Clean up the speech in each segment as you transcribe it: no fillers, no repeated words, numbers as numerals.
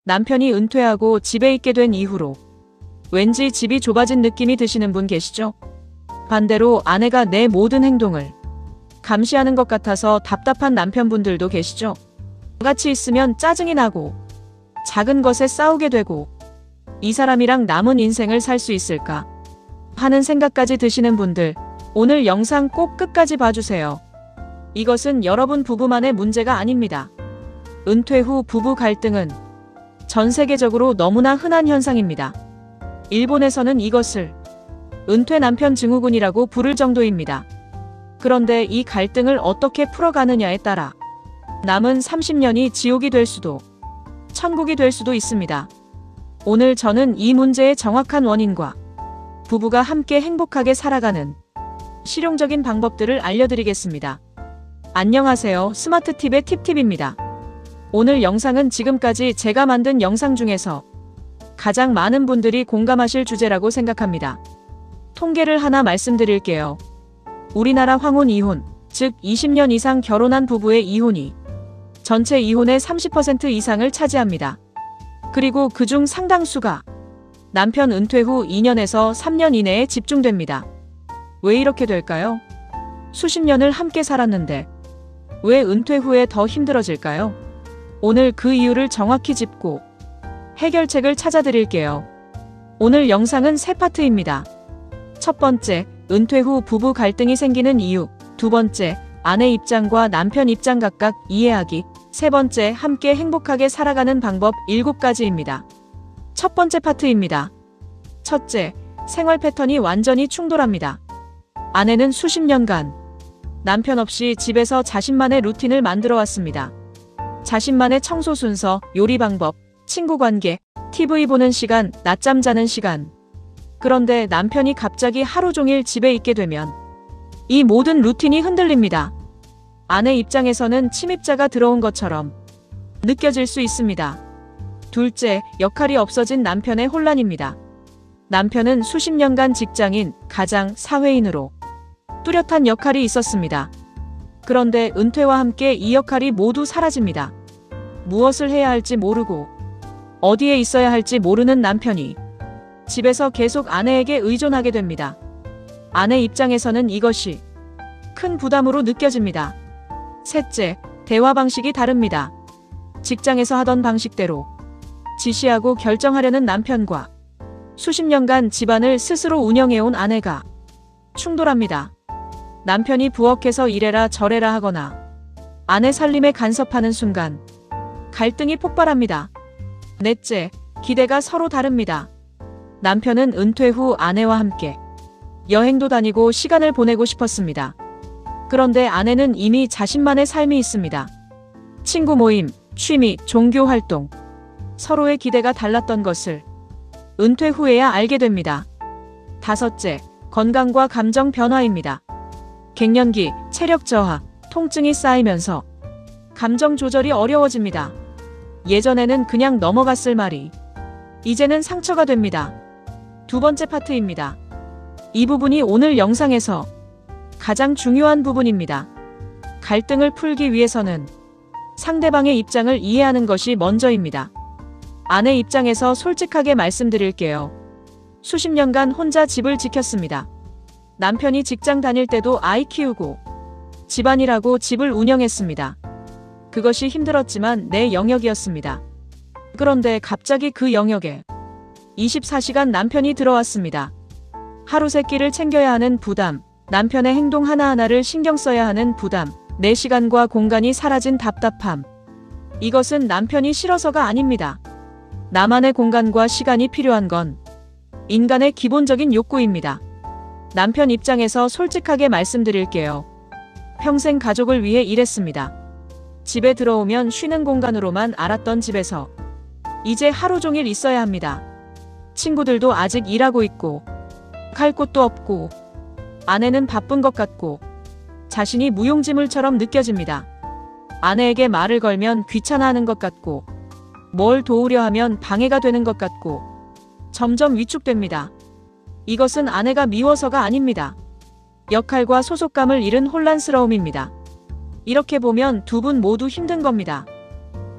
남편이 은퇴하고 집에 있게 된 이후로 왠지 집이 좁아진 느낌이 드시는 분 계시죠? 반대로 아내가 내 모든 행동을 감시하는 것 같아서 답답한 남편분들도 계시죠? 같이 있으면 짜증이 나고 작은 것에 싸우게 되고 이 사람이랑 남은 인생을 살 수 있을까 하는 생각까지 드시는 분들, 오늘 영상 꼭 끝까지 봐주세요. 이것은 여러분 부부만의 문제가 아닙니다. 은퇴 후 부부 갈등은 전 세계적으로 너무나 흔한 현상입니다. 일본에서는 이것을 은퇴 남편 증후군이라고 부를 정도입니다. 그런데 이 갈등을 어떻게 풀어가느냐에 따라 남은 30년이 지옥이 될 수도 천국이 될 수도 있습니다. 오늘 저는 이 문제의 정확한 원인과 부부가 함께 행복하게 살아가는 실용적인 방법들을 알려드리겠습니다. 안녕하세요. 스마트팁의 팁팁입니다. 오늘 영상은 지금까지 제가 만든 영상 중에서 가장 많은 분들이 공감하실 주제라고 생각합니다. 통계를 하나 말씀드릴게요. 우리나라 황혼 이혼, 즉 20년 이상 결혼한 부부의 이혼이 전체 이혼의 30% 이상을 차지합니다. 그리고 그중 상당수가 남편 은퇴 후 2년에서 3년 이내에 집중됩니다. 왜 이렇게 될까요? 수십 년을 함께 살았는데 왜 은퇴 후에 더 힘들어질까요? 오늘 그 이유를 정확히 짚고 해결책을 찾아드릴게요. 오늘 영상은 세 파트입니다. 첫 번째, 은퇴 후 부부 갈등이 생기는 이유. 두 번째, 아내 입장과 남편 입장 각각 이해하기. 세 번째, 함께 행복하게 살아가는 방법 7가지입니다. 첫 번째 파트입니다. 첫째, 생활 패턴이 완전히 충돌합니다. 아내는 수십 년간 남편 없이 집에서 자신만의 루틴을 만들어 왔습니다. 자신만의 청소 순서, 요리 방법, 친구 관계, TV 보는 시간, 낮잠 자는 시간. 그런데 남편이 갑자기 하루 종일 집에 있게 되면 이 모든 루틴이 흔들립니다. 아내 입장에서는 침입자가 들어온 것처럼 느껴질 수 있습니다. 둘째, 역할이 없어진 남편의 혼란입니다. 남편은 수십 년간 직장인, 가장, 사회인으로 뚜렷한 역할이 있었습니다. 그런데 은퇴와 함께 이 역할이 모두 사라집니다. 무엇을 해야 할지 모르고 어디에 있어야 할지 모르는 남편이 집에서 계속 아내에게 의존하게 됩니다. 아내 입장에서는 이것이 큰 부담으로 느껴집니다. 셋째, 대화 방식이 다릅니다. 직장에서 하던 방식대로 지시하고 결정하려는 남편과 수십 년간 집안을 스스로 운영해온 아내가 충돌합니다. 남편이 부엌에서 이래라 저래라 하거나 아내 살림에 간섭하는 순간 갈등이 폭발합니다. 넷째, 기대가 서로 다릅니다. 남편은 은퇴 후 아내와 함께 여행도 다니고 시간을 보내고 싶었습니다. 그런데 아내는 이미 자신만의 삶이 있습니다. 친구 모임, 취미, 종교 활동. 서로의 기대가 달랐던 것을 은퇴 후에야 알게 됩니다. 다섯째, 건강과 감정 변화입니다. 갱년기, 체력 저하, 통증이 쌓이면서 감정 조절이 어려워집니다. 예전에는 그냥 넘어갔을 말이 이제는 상처가 됩니다. 두 번째 파트입니다. 이 부분이 오늘 영상에서 가장 중요한 부분입니다. 갈등을 풀기 위해서는 상대방의 입장을 이해하는 것이 먼저입니다. 아내 입장에서 솔직하게 말씀드릴게요. 수십 년간 혼자 집을 지켰습니다. 남편이 직장 다닐 때도 아이 키우고 집안일하고 집을 운영했습니다. 그것이 힘들었지만 내 영역이었습니다. 그런데 갑자기 그 영역에 24시간 남편이 들어왔습니다. 하루 세 끼를 챙겨야 하는 부담, 남편의 행동 하나하나를 신경 써야 하는 부담, 내 시간과 공간이 사라진 답답함. 이것은 남편이 싫어서가 아닙니다. 나만의 공간과 시간이 필요한 건 인간의 기본적인 욕구입니다. 남편 입장에서 솔직하게 말씀드릴게요. 평생 가족을 위해 일했습니다. 집에 들어오면 쉬는 공간으로만 알았던 집에서 이제 하루 종일 있어야 합니다. 친구들도 아직 일하고 있고 갈 곳도 없고 아내는 바쁜 것 같고 자신이 무용지물처럼 느껴집니다. 아내에게 말을 걸면 귀찮아하는 것 같고 뭘 도우려 하면 방해가 되는 것 같고 점점 위축됩니다. 이것은 아내가 미워서가 아닙니다. 역할과 소속감을 잃은 혼란스러움입니다. 이렇게 보면 두 분 모두 힘든 겁니다.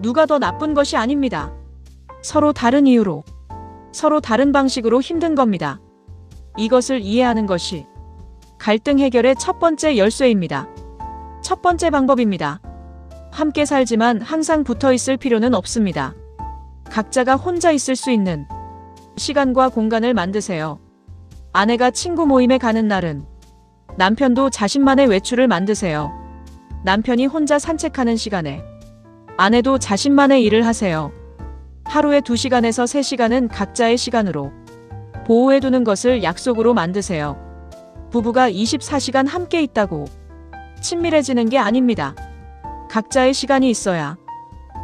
누가 더 나쁜 것이 아닙니다. 서로 다른 이유로, 서로 다른 방식으로 힘든 겁니다. 이것을 이해하는 것이 갈등 해결의 첫 번째 열쇠입니다. 첫 번째 방법입니다. 함께 살지만 항상 붙어 있을 필요는 없습니다. 각자가 혼자 있을 수 있는 시간과 공간을 만드세요. 아내가 친구 모임에 가는 날은 남편도 자신만의 외출을 만드세요. 남편이 혼자 산책하는 시간에 아내도 자신만의 일을 하세요. 하루에 2시간에서 3시간은 각자의 시간으로 보호해두는 것을 약속으로 만드세요. 부부가 24시간 함께 있다고 친밀해지는 게 아닙니다. 각자의 시간이 있어야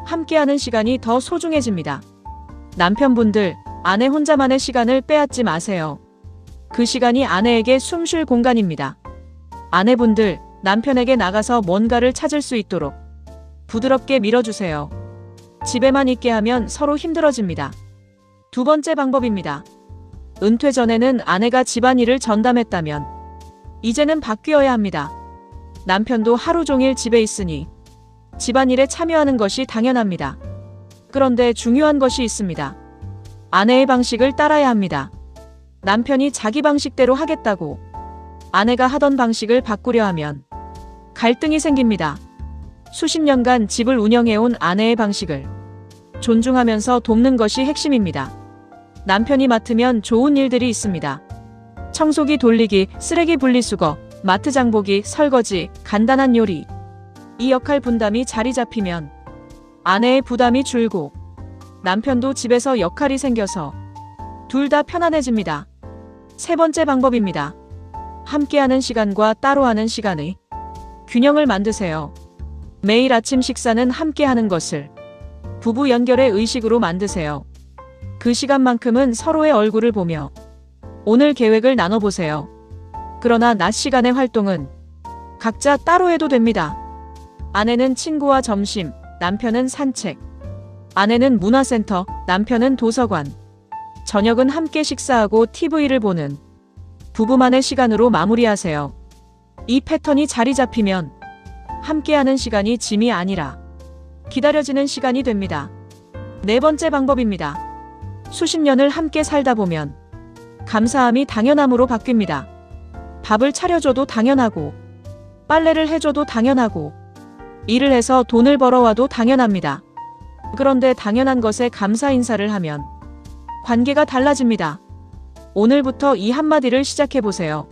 함께하는 시간이 더 소중해집니다. 남편분들, 아내 혼자만의 시간을 빼앗지 마세요. 그 시간이 아내에게 숨 쉴 공간입니다. 아내분들, 남편에게 나가서 뭔가를 찾을 수 있도록 부드럽게 밀어주세요. 집에만 있게 하면 서로 힘들어집니다. 두 번째 방법입니다. 은퇴 전에는 아내가 집안일을 전담했다면 이제는 바뀌어야 합니다. 남편도 하루 종일 집에 있으니 집안일에 참여하는 것이 당연합니다. 그런데 중요한 것이 있습니다. 아내의 방식을 따라야 합니다. 남편이 자기 방식대로 하겠다고 아내가 하던 방식을 바꾸려 하면 갈등이 생깁니다. 수십 년간 집을 운영해온 아내의 방식을 존중하면서 돕는 것이 핵심입니다. 남편이 맡으면 좋은 일들이 있습니다. 청소기 돌리기, 쓰레기 분리수거, 마트 장보기, 설거지, 간단한 요리. 이 역할 분담이 자리 잡히면 아내의 부담이 줄고 남편도 집에서 역할이 생겨서 둘 다 편안해집니다. 세 번째 방법입니다. 함께하는 시간과 따로 하는 시간의 균형을 만드세요. 매일 아침 식사는 함께하는 것을 부부 연결의 의식으로 만드세요. 그 시간만큼은 서로의 얼굴을 보며 오늘 계획을 나눠보세요. 그러나 낮 시간의 활동은 각자 따로 해도 됩니다. 아내는 친구와 점심, 남편은 산책. 아내는 문화센터, 남편은 도서관. 저녁은 함께 식사하고 TV를 보는 부부만의 시간으로 마무리하세요. 이 패턴이 자리 잡히면 함께하는 시간이 짐이 아니라 기다려지는 시간이 됩니다. 네 번째 방법입니다. 수십 년을 함께 살다 보면 감사함이 당연함으로 바뀝니다. 밥을 차려줘도 당연하고, 빨래를 해줘도 당연하고, 일을 해서 돈을 벌어와도 당연합니다. 그런데 당연한 것에 감사 인사를 하면 관계가 달라집니다. 오늘부터 이 한마디를 시작해보세요.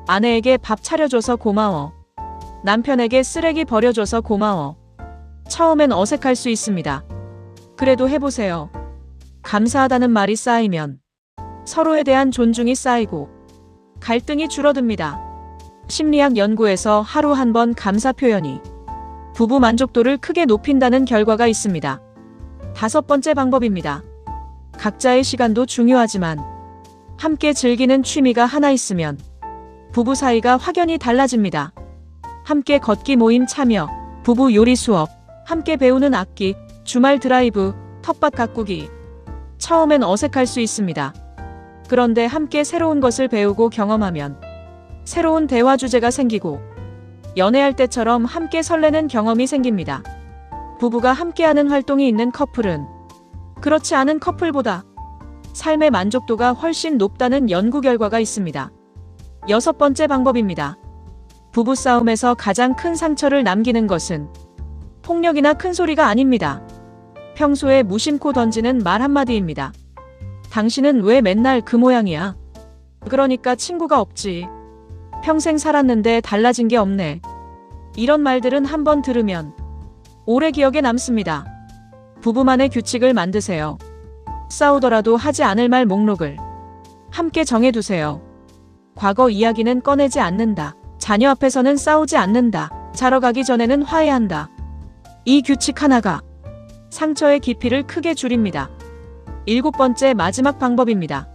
아내에게 밥 차려줘서 고마워. 남편에게 쓰레기 버려줘서 고마워. 처음엔 어색할 수 있습니다. 그래도 해보세요. 감사하다는 말이 쌓이면 서로에 대한 존중이 쌓이고 갈등이 줄어듭니다. 심리학 연구에서 하루 한 번 감사 표현이 부부 만족도를 크게 높인다는 결과가 있습니다. 다섯 번째 방법입니다. 각자의 시간도 중요하지만 함께 즐기는 취미가 하나 있으면 부부 사이가 확연히 달라집니다. 함께 걷기 모임 참여, 부부 요리 수업, 함께 배우는 악기, 주말 드라이브, 텃밭 가꾸기. 처음엔 어색할 수 있습니다. 그런데 함께 새로운 것을 배우고 경험하면 새로운 대화 주제가 생기고 연애할 때처럼 함께 설레는 경험이 생깁니다. 부부가 함께하는 활동이 있는 커플은 그렇지 않은 커플보다 삶의 만족도가 훨씬 높다는 연구 결과가 있습니다. 여섯 번째 방법입니다. 부부싸움에서 가장 큰 상처를 남기는 것은 폭력이나 큰 소리가 아닙니다. 평소에 무심코 던지는 말 한마디입니다. 당신은 왜 맨날 그 모양이야? 그러니까 친구가 없지. 평생 살았는데 달라진 게 없네. 이런 말들은 한번 들으면 오래 기억에 남습니다. 부부만의 규칙을 만드세요. 싸우더라도 하지 않을 말 목록을 함께 정해두세요. 과거 이야기는 꺼내지 않는다. 자녀 앞에서는 싸우지 않는다. 자러 가기 전에는 화해한다. 이 규칙 하나가 상처의 깊이를 크게 줄입니다. 일곱 번째 마지막 방법입니다.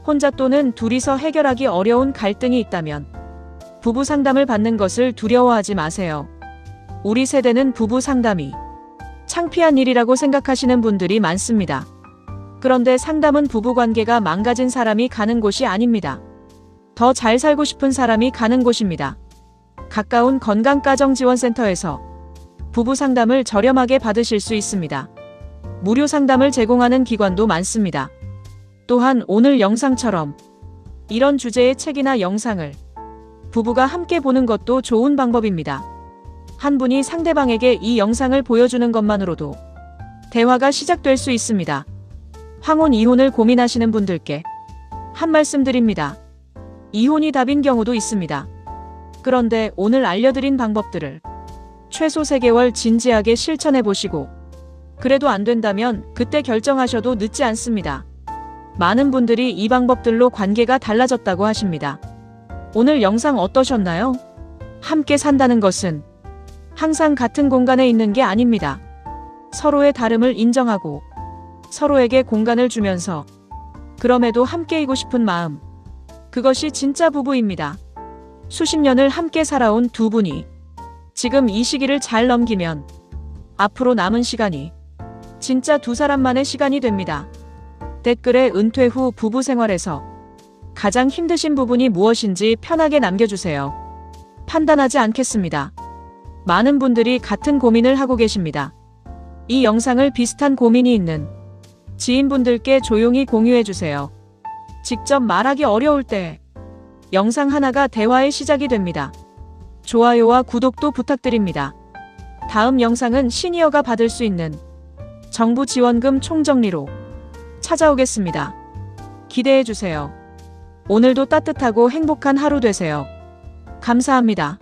혼자 또는 둘이서 해결하기 어려운 갈등이 있다면 부부 상담을 받는 것을 두려워하지 마세요. 우리 세대는 부부 상담이 창피한 일이라고 생각하시는 분들이 많습니다. 그런데 상담은 부부 관계가 망가진 사람이 가는 곳이 아닙니다. 더 잘 살고 싶은 사람이 가는 곳입니다. 가까운 건강가정지원센터에서 부부 상담을 저렴하게 받으실 수 있습니다. 무료 상담을 제공하는 기관도 많습니다. 또한 오늘 영상처럼 이런 주제의 책이나 영상을 부부가 함께 보는 것도 좋은 방법입니다. 한 분이 상대방에게 이 영상을 보여주는 것만으로도 대화가 시작될 수 있습니다. 황혼 이혼을 고민하시는 분들께 한 말씀 드립니다. 이혼이 답인 경우도 있습니다. 그런데 오늘 알려드린 방법들을 최소 3개월 진지하게 실천해 보시고 그래도 안 된다면 그때 결정하셔도 늦지 않습니다. 많은 분들이 이 방법들로 관계가 달라졌다고 하십니다. 오늘 영상 어떠셨나요? 함께 산다는 것은 항상 같은 공간에 있는 게 아닙니다. 서로의 다름을 인정하고 서로에게 공간을 주면서 그럼에도 함께이고 싶은 마음. 그것이 진짜 부부입니다. 수십 년을 함께 살아온 두 분이 지금 이 시기를 잘 넘기면 앞으로 남은 시간이 진짜 두 사람만의 시간이 됩니다. 댓글에 은퇴 후 부부 생활에서 가장 힘드신 부분이 무엇인지 편하게 남겨주세요. 판단하지 않겠습니다. 많은 분들이 같은 고민을 하고 계십니다. 이 영상을 비슷한 고민이 있는 지인분들께 조용히 공유해주세요. 직접 말하기 어려울 때 영상 하나가 대화의 시작이 됩니다. 좋아요와 구독도 부탁드립니다. 다음 영상은 시니어가 받을 수 있는 정부 지원금 총정리로 찾아오겠습니다. 기대해주세요. 오늘도 따뜻하고 행복한 하루 되세요. 감사합니다.